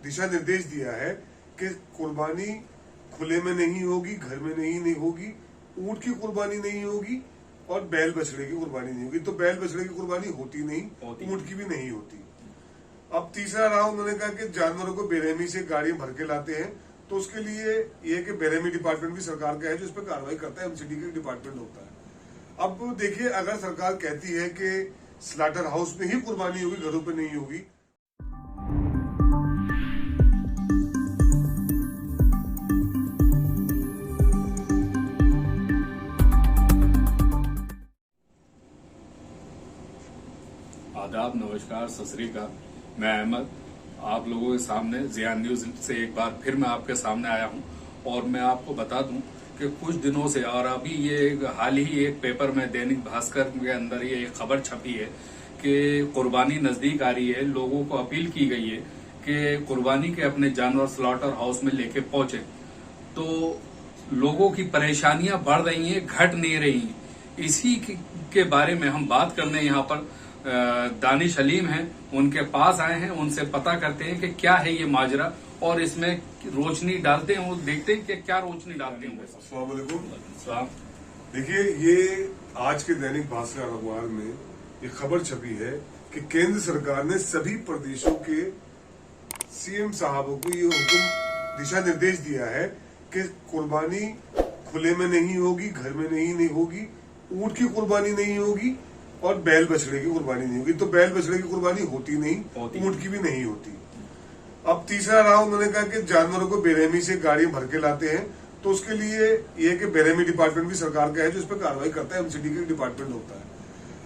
दिशा निर्देश दिया है कि कुर्बानी खुले में नहीं होगी, घर में नहीं होगी, ऊंट की कुर्बानी नहीं होगी और बैल बछड़े की कुर्बानी नहीं होगी। तो बैल बछड़े की कुर्बानी होती नहीं, ऊंट की भी नहीं होती। अब तीसरा रहा, उन्होंने कहा कि जानवरों को बेरहमी से गाड़ी भर के लाते हैं, तो उसके लिए ये कि बेरहमी डिपार्टमेंट भी सरकार का है जो इस पर कार्रवाई करता है, एमसीडी का डिपार्टमेंट होता है। अब देखिए, अगर सरकार कहती है कि स्लाटर हाउस में ही कुर्बानी होगी, घरों पे नहीं होगी। आदाब, नमस्कार, सत श्री अकाल। मैं अहमद आप लोगों के सामने ज़िया न्यूज़ से एक बार फिर मैं आपके सामने आया हूं और मैं आपको बता दूं कि कुछ दिनों से और अभी ये हाल ही एक पेपर में दैनिक भास्कर के अंदर ये एक खबर छपी है कि कुर्बानी नजदीक आ रही है। लोगों को अपील की गई है कि कुर्बानी के अपने जानवर स्लॉटर हाउस में लेके पहुंचे। तो लोगों की परेशानियां बढ़ रही हैं, घट नहीं रही। इसी के बारे में हम बात करने यहाँ पर दानिश हलीम हैं, उनके पास आए हैं, उनसे पता करते हैं कि क्या है ये माजरा और इसमें रोशनी डालते हैं, वो देखते हैं कि क्या रोशनी डालते हैं। अस्सलाम वालेकुम। देखिए, ये आज के दैनिक भास्कर अखबार में ये खबर छपी है कि केंद्र सरकार ने सभी प्रदेशों के सीएम साहबों को ये हुक्म दिशा निर्देश दिया है कि कुर्बानी खुले में नहीं होगी, घर में नहीं होगी, ऊंट की कुर्बानी नहीं होगी और बैल बछड़े की कुर्बानी नहीं होगी। तो बैल बछड़े की कुर्बानी होती नहीं, ऊंट की भी नहीं होती। अब तीसरा रहा, उन्होंने कहा कि जानवरों को बेरहमी से गाड़ी भर के लाते हैं, तो उसके लिए ये कि बेरहमी डिपार्टमेंट भी सरकार का है जो इस पर कार्रवाई करता है, एमसीडी का डिपार्टमेंट होता है।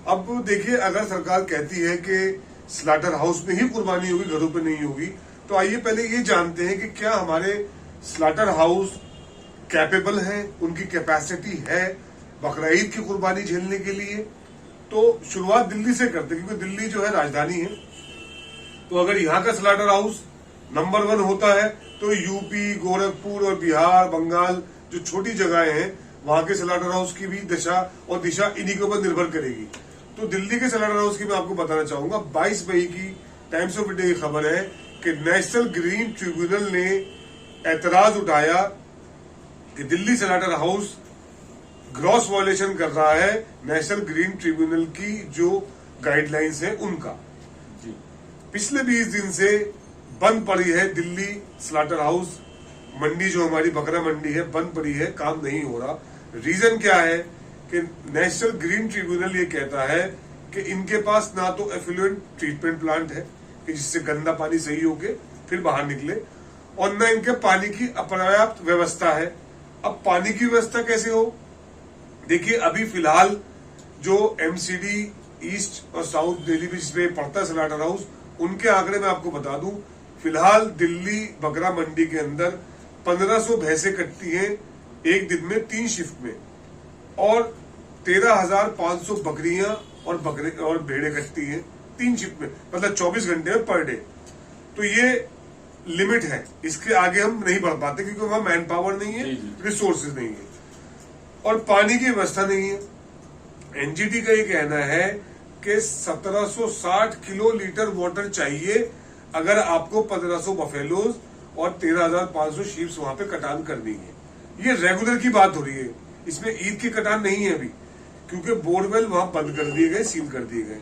अब देखिए, अगर सरकार कहती है कि स्लाटर हाउस में ही कुर्बानी होगी, घरों पे नहीं होगी, तो आइए पहले ये जानते हैं कि क्या हमारे स्लाटर हाउस कैपेबल है, उनकी कैपेसिटी है बकरा ईद की कुर्बानी झेलने के लिए। तो शुरुआत दिल्ली से करते, क्योंकि दिल्ली जो है राजधानी है। तो अगर यहाँ का स्लाटर हाउस नंबर 1 होता है तो यूपी, गोरखपुर और बिहार, बंगाल जो छोटी जगहें हैं, वहां के स्लाटर हाउस की भी दशा और दिशा इन्हीं के ऊपर निर्भर करेगी। तो दिल्ली के स्लाटर हाउस की मैं आपको बताना चाहूंगा। 22 मई की टाइम्स ऑफ इंडिया की खबर है कि नेशनल ग्रीन ट्रिब्यूनल ने ऐतराज उठाया कि Delhi slaughter house gross violation कर रहा है नेशनल ग्रीन ट्रिब्यूनल की जो गाइडलाइंस है उनका। पिछले 20 दिन से बंद पड़ी है दिल्ली स्लाटर हाउस मंडी, जो हमारी बकरा मंडी है, बंद पड़ी है, काम नहीं हो रहा। रीजन क्या है कि नेशनल ग्रीन ट्रिब्यूनल ये कहता है कि इनके पास ना तो एफ्लुएंट ट्रीटमेंट प्लांट है कि जिससे गंदा पानी सही होके फिर बाहर निकले, और न इनके पानी की अपर्याप्त व्यवस्था है। अब पानी की व्यवस्था कैसे हो? देखिए, अभी फिलहाल जो एमसीडी ईस्ट और साउथ दिल्ली में जिसमें पड़ता है स्लाटर हाउस, उनके आंकड़े मैं आपको बता दूं, फिलहाल दिल्ली बकरा मंडी के अंदर 1500 भैंसें कटती हैं एक दिन में 3 शिफ्ट में, और 13,500 बकरियां और भेड़ें कटती हैं 3 शिफ्ट में, मतलब 24 घंटे में पर डे। तो ये लिमिट है, इसके आगे हम नहीं बढ़ पाते क्योंकि वहां मैन पावर नहीं है, रिसोर्सेज नहीं है और पानी की व्यवस्था नहीं है। एनजीटी का ये कहना है कि 1760 किलो लीटर वाटर चाहिए अगर आपको 1500 बफेलोज और 13,500 शीप्स वहां पे कटान करनी है। ये रेगुलर की बात हो रही है, इसमें ईद की कटान नहीं है अभी, क्योंकि बोरवेल वहां बंद कर दिए गए, सील कर दिए गए।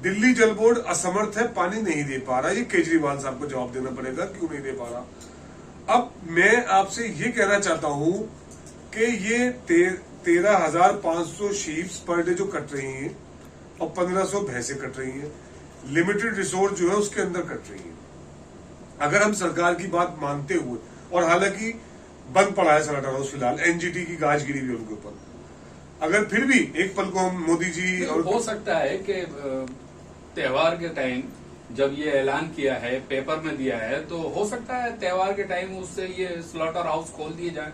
दिल्ली जल बोर्ड असमर्थ है, पानी नहीं दे पा रहा। ये केजरीवाल साहब को जवाब देना पड़ेगा क्यों नहीं दे पा रहा। अब मैं आपसे ये कहना चाहता हूं कि ये 13,500 शीप्स पर डे जो कट रही हैं और 1500 भैंसें कट रही हैं, लिमिटेड रिसोर्स जो है उसके अंदर कट रही हैं। अगर हम सरकार की बात मानते हुए, और हालांकि बंद पड़ा है स्लाटर हाउस फिलहाल, एनजीटी की गाज गिरी हुई उनके ऊपर, अगर फिर भी एक पल को हम मोदी जी और हो सकता है कि त्योहार के टाइम जब ये ऐलान किया है, पेपर में दिया है, तो हो सकता है त्योहार के टाइम उससे ये स्लॉटर हाउस खोल दिए जाए,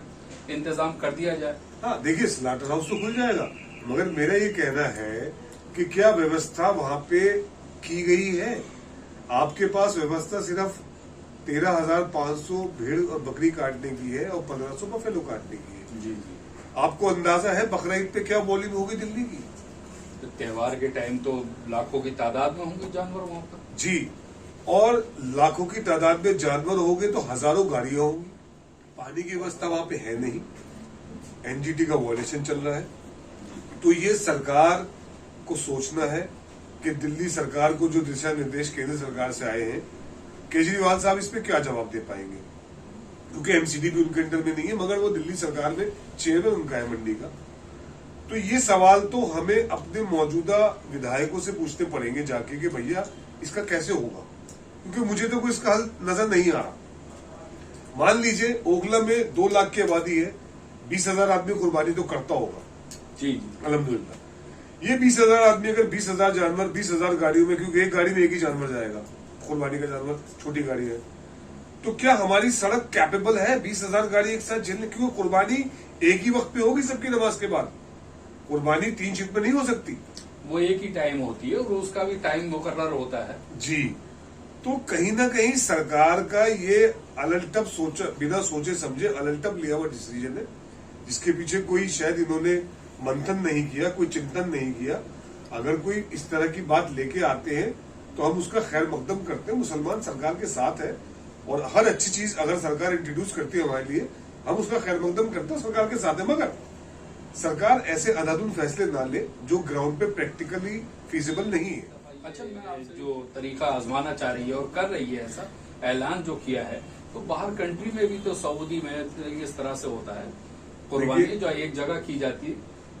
इंतजाम कर दिया जाए। हाँ, देखिए, स्लॉटर हाउस तो खुल जाएगा, मगर मेरा ये कहना है कि क्या व्यवस्था वहां पे की गई है? आपके पास व्यवस्था सिर्फ 13,500 भेड़ और बकरी काटने की है और 1500 बफेलो काटने की है। जी। आपको अंदाजा है बकरा ईद पे क्या वॉल्यूम होगी दिल्ली की? तो त्योहार के टाइम तो लाखों की तादाद में होंगे जानवर वहां पर। जी, और लाखों की तादाद में जानवर होंगे तो हजारों गाड़ियां होंगी। पानी की व्यवस्था वहां पे है नहीं, एनजीटी का वॉयलेशन चल रहा है। तो ये सरकार को सोचना है कि दिल्ली सरकार को जो दिशा निर्देश केंद्र सरकार से आए हैं, केजरीवाल साहब इस पे क्या जवाब दे पाएंगे, क्योंकि एमसीडी भी उनके अंडर में नहीं है, मगर वो दिल्ली सरकार में चेयरमैन उनका है मंडी का। तो ये सवाल तो हमें अपने मौजूदा विधायकों से पूछने पड़ेंगे जाके कि भैया इसका कैसे होगा, क्योंकि मुझे तो कोई इसका हल नजर नहीं आ रहा। मान लीजिए ओखला में 2 लाख की आबादी है, 20,000 आदमी कुर्बानी तो करता होगा जी अल्हम्दुलिल्लाह। ये 20,000 आदमी अगर 20,000 जानवर 20,000 गाड़ियों में, क्योंकि एक गाड़ी में एक ही जानवर जाएगा, कुर्बानी का जानवर छोटी गाड़ी है, तो क्या हमारी सड़क कैपेबल है 20,000 गाड़ी एक साथ झेलने? क्योंकि कुर्बानी एक ही वक्त पे होगी सबकी नमाज के बाद, कुर्बानी 3 शिफ्ट में नहीं हो सकती। वो एक ही टाइम होती है और उसका भी टाइम मुकर्रर होता है जी। तो कहीं ना कहीं सरकार का ये अलटप बिना सोचे समझे अलटप लिया हुआ डिसीजन है, जिसके पीछे कोई शायद इन्होंने मंथन नहीं किया, कोई चिंतन नहीं किया। अगर कोई इस तरह की बात लेके आते हैं तो हम उसका खैर मकदम करते हैं, मुसलमान सरकार के साथ है, और हर अच्छी चीज अगर सरकार इंट्रोड्यूस करती है हमारे लिए, हम उसका खैर मकदम करते हैं, सरकार के साथ है। मगर सरकार ऐसे अंधाधुंध फैसले ना ले जो ग्राउंड पे प्रैक्टिकली फीजिबल नहीं है। अच्छा, मैं जो तरीका आजमाना चाह रही है और कर रही है, ऐसा ऐलान जो किया है, तो बाहर कंट्री में भी तो सऊदी में इस तरह से होता है कुर्बानी जो एक जगह की जाती है।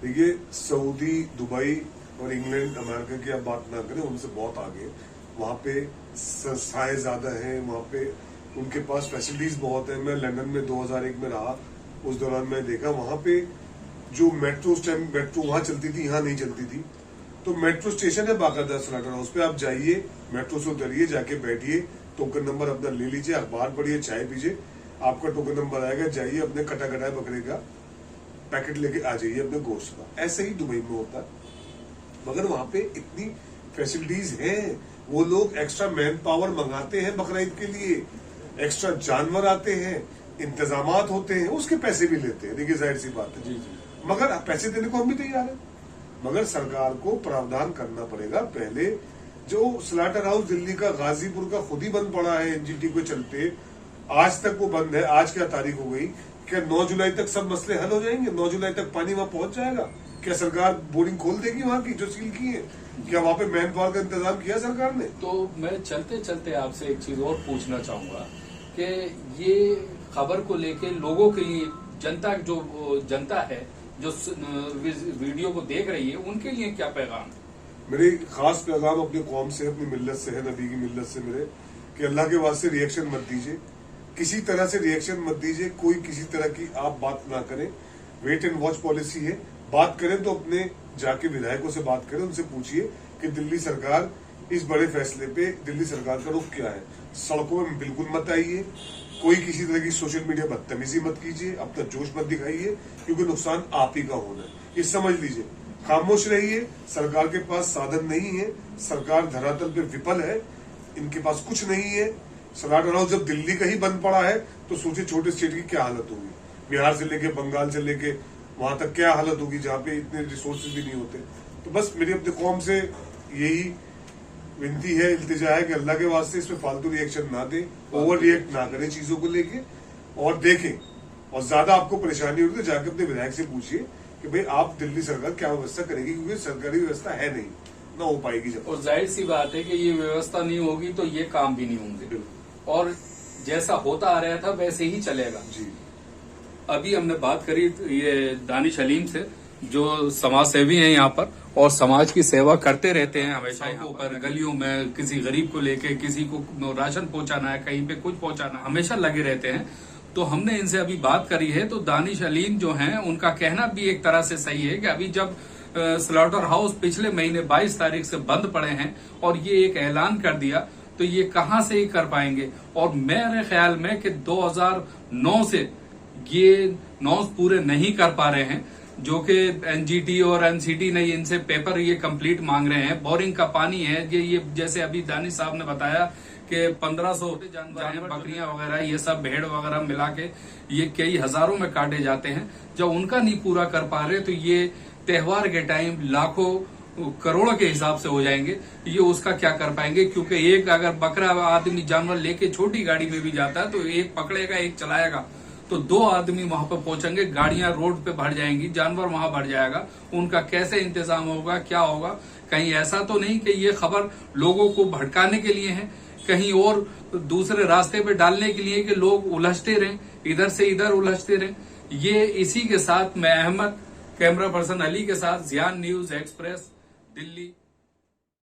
देखिए, सऊदी, दुबई और इंग्लैंड, अमेरिका की आप बात ना करें, उनसे बहुत आगे। वहां पे संस्थाएं ज्यादा हैं, वहां पे उनके पास फैसिलिटीज बहुत है। मैं लंदन में 2001 में रहा, उस दौरान मैं देखा वहां पे जो मेट्रो, उस टाइम मेट्रो वहां चलती थी, यहाँ नहीं चलती थी। तो मेट्रो स्टेशन है बाकायदा स्लाटर हाउस पे, आप जाइए, मेट्रो से उतरिए, जाके बैठिए, टोकन नंबर अपना ले लीजिए, अखबार पढ़िए, चाय पीजिए, आपका टोकन नंबर आएगा, जाइए अपने कटा कटाए बकरे का पैकेट लेके आ जाइए अपने गोश्त का। ऐसे ही दुबई में होता है, मगर वहां पे इतनी फैसिलिटीज हैं, वो लोग एक्स्ट्रा मैन पावर मंगाते हैं बकरा ईद के लिए, एक्स्ट्रा जानवर आते हैं, इंतजामात होते हैं, उसके पैसे भी लेते हैं। देखिए, जाहिर सी बात है, मगर पैसे देने को हम भी तैयार हैं, मगर सरकार को प्रावधान करना पड़ेगा। पहले जो स्लाटर हाउस दिल्ली का, गाजीपुर का खुद ही बंद पड़ा है एनजीटी को चलते, आज तक वो बंद है। आज क्या तारीख हो गई? क्या 9 जुलाई तक सब मसले हल हो जाएंगे? 9 जुलाई तक पानी वहां पहुंच जाएगा? क्या सरकार बोरिंग खोल देगी वहां की जो सील की है? क्या वहां पे मैन पावर का इंतजाम किया सरकार ने? तो मैं चलते चलते आपसे एक चीज और पूछना चाहूंगा कि ये खबर को लेके लोगों की, जनता है जो वीडियो को देख रही है, उनके लिए क्या पैगाम? मेरी खास पैगाम अपनी कौम से, अपनी मिल्लत से है, नबी की मिल्लत से मेरे, कि अल्लाह के वास्ते रिएक्शन मत दीजिए, किसी तरह से रिएक्शन मत दीजिए, कोई किसी तरह की आप बात ना करें। वेट एंड वॉच पॉलिसी है। बात करें तो अपने जाके विधायकों से बात करें, उनसे पूछिए कि दिल्ली सरकार इस बड़े फैसले पे दिल्ली सरकार का रुख क्या है। सड़कों में बिल्कुल मत आइए, कोई किसी तरह की सोशल मीडिया बदतमीजी मत कीजिए, अपना जोश मत दिखाइए, क्योंकि नुकसान आप ही का होना है, ये समझ लीजिए। खामोश रहिए, सरकार के पास साधन नहीं है, सरकार धरातल पे विफल है, इनके पास कुछ नहीं है। स्लाटर हाउस जब दिल्ली का ही बंद पड़ा है तो सोचिए छोटे स्टेट की क्या हालत होगी, बिहार से लेके बंगाल से लेके वहां तक क्या हालत होगी जहां पे इतने रिसोर्सेज भी नहीं होते। तो बस मेरी अपनी कौम से यही विनती है, इल्तिजा है कि अल्लाह के वास्ते इस पे फालतू रिएक्शन ना दे, ओवर रिएक्ट ना करें चीजों को लेके, और देखें। और ज्यादा आपको परेशानी होगी तो जाके अपने विधायक से पूछिए कि भाई आप दिल्ली सरकार क्या व्यवस्था करेगी, क्योंकि सरकारी व्यवस्था है नहीं, ना हो पाएगी जब। और जाहिर सी बात है कि ये व्यवस्था नहीं होगी तो ये काम भी नहीं होंगे, और जैसा होता आ रहा था वैसे ही चलेगा। जी। अभी हमने बात करी ये दानिश हलीम से, जो समाज सेवी हैं यहाँ पर और समाज की सेवा करते रहते हैं हमेशा। यहाँ पर गलियों में किसी गरीब को लेके, किसी को राशन पहुंचाना है, कहीं पे कुछ पहुंचाना, हमेशा लगे रहते हैं। तो हमने इनसे अभी बात करी है, तो दानिश हलीम जो हैं उनका कहना भी एक तरह से सही है कि अभी जब स्लॉटर हाउस पिछले महीने 22 तारीख से बंद पड़े हैं और ये एक ऐलान कर दिया, तो ये कहां से ही कर पाएंगे। और मेरे ख्याल में कि 2009 से ये नॉर्म्स पूरे नहीं कर पा रहे हैं, जो कि एनजीटी और एनसीटी ने इनसे पेपर ये कंप्लीट मांग रहे हैं। बोरिंग का पानी है ये जैसे अभी दानिश साहब ने बताया कि 1500 जानवर हैं, बकरियां वगैरह, ये सब भेड़ वगैरह मिला के ये कई हजारों में काटे जाते हैं। जब उनका नहीं पूरा कर पा रहे तो ये त्योहार के टाइम लाखों करोड़ के हिसाब से हो जाएंगे, ये उसका क्या कर पाएंगे? क्योंकि एक अगर बकरा आदमी जानवर लेके छोटी गाड़ी में भी जाता है तो एक पकड़ेगा एक चलाएगा, तो 2 आदमी वहां पर पहुंचेंगे, गाड़ियां रोड पे भर जाएंगी, जानवर वहां भर जाएगा, उनका कैसे इंतजाम होगा, क्या होगा? कहीं ऐसा तो नहीं कि ये खबर लोगों को भड़काने के लिए है, कहीं और दूसरे रास्ते पे डालने के लिए कि लोग उलझते रहें, इधर से इधर उलझते रहें। ये इसी के साथ मैं अहमद, कैमरा पर्सन अली के साथ, जियान न्यूज एक्सप्रेस, दिल्ली।